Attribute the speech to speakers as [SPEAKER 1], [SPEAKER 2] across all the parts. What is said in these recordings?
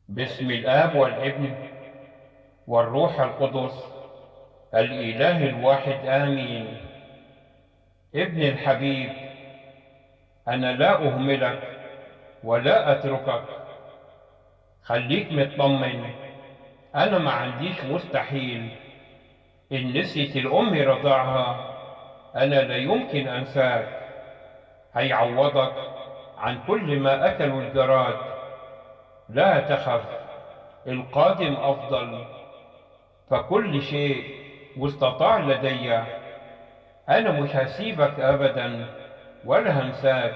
[SPEAKER 1] باسم الآب والابن والروح القدس الإله الواحد آمين. ابن الحبيب، أنا لا أهملك ولا أتركك. خليك مطمن، أنا ما عنديش مستحيل. إن نسيت الأم رضعها أنا لا يمكن أنساك. هيعوضك عن كل ما أكلوا الجراد. لا تخف، القادم أفضل. فكل شيء واستطاع لدي. أنا مش هسيبك أبدا ولا هنساك.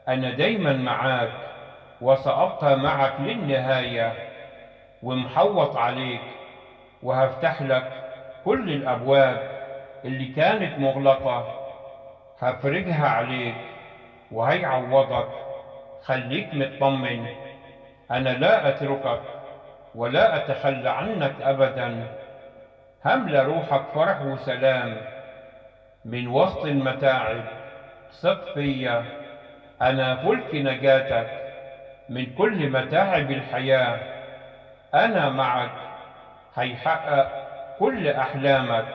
[SPEAKER 1] أنا دايما معاك وسأبقى معك للنهاية، ومحوط عليك، وهفتح لك كل الأبواب اللي كانت مغلقة. هفرجها عليك وهيعوضك. خليك مطمن، أنا لا أتركك ولا أتخلى عنك أبدا. هملى روحك فرح وسلام من وسط المتاعب. ثق فيا، أنا فلك نجاتك من كل متاعب الحياة. أنا معك، هيحقق كل أحلامك.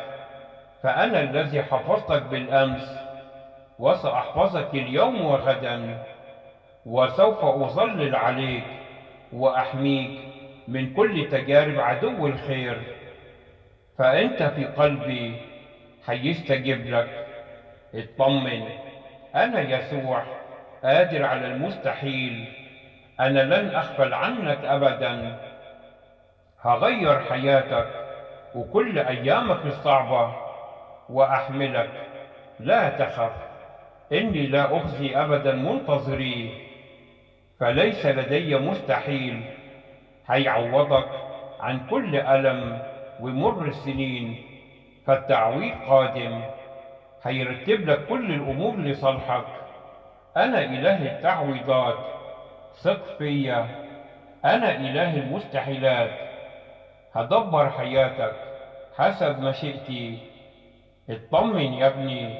[SPEAKER 1] فأنا الذي حفظتك بالأمس وسأحفظك اليوم وغدا، وسوف أظلل عليك وأحميك من كل تجارب عدو الخير. فأنت في قلبي هيستجيب لك. اطمن، أنا يسوع قادر على المستحيل. أنا لن أغفل عنك أبدا. هغير حياتك وكل أيامك الصعبة وأحملك. لا تخف، إني لا أخزي أبدا منتظري. فليس لدي مستحيل. هيعوضك عن كل ألم ومر السنين. فالتعويض قادم، هيرتب لك كل الأمور لصالحك. أنا إله التعويضات، ثق فيا. أنا إله المستحيلات، هدبر حياتك حسب مشيئتي. اطمن يا ابني،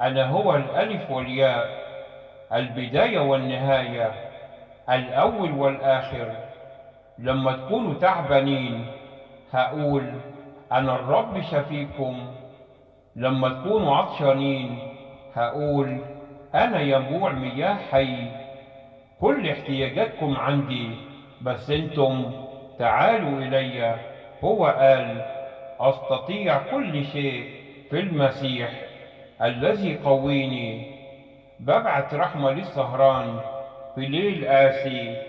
[SPEAKER 1] أنا هو الألف والياء، البداية والنهاية، الأول والآخر. لما تكونوا تعبانين هقول أنا الرب شفيكم. لما تكونوا عطشانين هقول أنا ينبوع مياه حي. كل احتياجاتكم عندي، بس انتم تعالوا إلي. هو قال أستطيع كل شيء في المسيح الذي قويني. ببعت رحمة للسهران في ليل قاسي.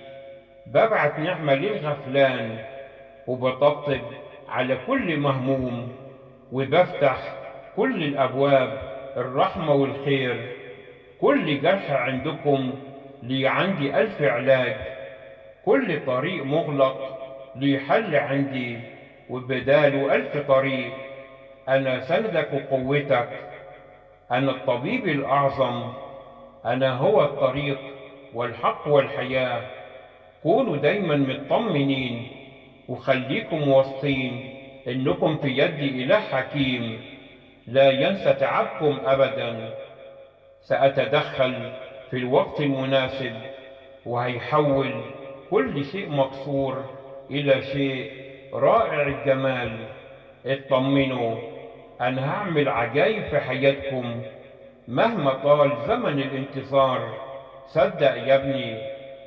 [SPEAKER 1] ببعت نعمة للغفلان، وبطبطب على كل مهموم. وبفتح كل الأبواب الرحمة والخير. كل جرح عندكم لي عندي 1000 علاج. كل طريق مغلق لي حل عندي، وبداله 1000 طريق. أنا سندك وقوتك، أنا الطبيب الأعظم. أنا هو الطريق والحق والحياة. كونوا دايما مطمنين، وخليكم واثقين إنكم في يد إله حكيم لا ينسى تعبكم أبدا. سأتدخل في الوقت المناسب، وهيحول كل شيء مكسور إلى شيء رائع الجمال. اطمنوا، أنا هعمل عجائب في حياتكم مهما طال زمن الانتظار. صدق يا ابني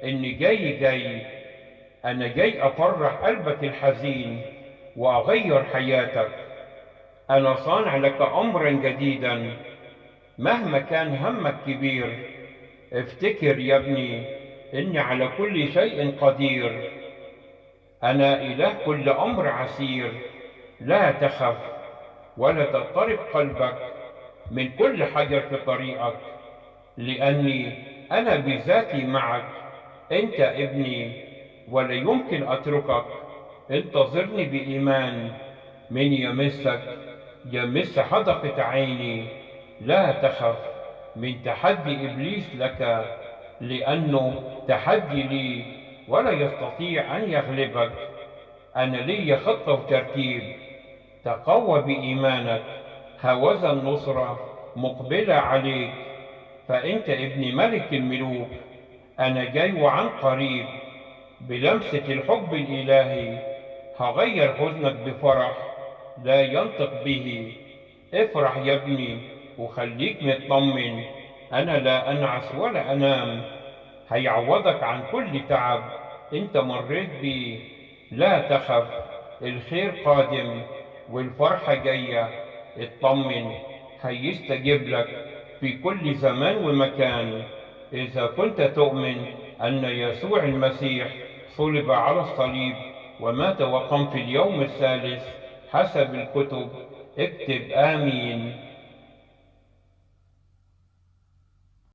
[SPEAKER 1] إني جاي. أنا جاي أفرح قلبك الحزين وأغير حياتك. أنا صانع لك أمرا جديدا. مهما كان همك كبير، افتكر يا ابني إني على كل شيء قدير. أنا إله كل أمر عسير. لا تخف ولا تضطرب قلبك من كل حجر في طريقك، لأني أنا بذاتي معك. أنت ابني ولا يمكن أتركك. انتظرني بإيمان. من يمسك يمس حدقة عيني. لا تخف من تحدي إبليس لك، لأنه تحدي لي ولا يستطيع أن يغلبك. أنا لي خطة وترتيب. تقوى بإيمانك، هوذا النصرة مقبلة عليك. فأنت ابن ملك الملوك. أنا جاي وعن قريب. بلمسة الحب الإلهي هغير حزنك بفرح لا ينطق به. افرح يا ابني وخليك مطمن، أنا لا أنعس ولا أنام. هيعوضك عن كل تعب انت مريت بيه. لا تخف، الخير قادم والفرحة جاية. اطمن، هيستجيب لك في كل زمان ومكان. إذا كنت تؤمن أن يسوع المسيح صلب على الصليب ومات وقام في اليوم الثالث حسب الكتب، اكتب آمين.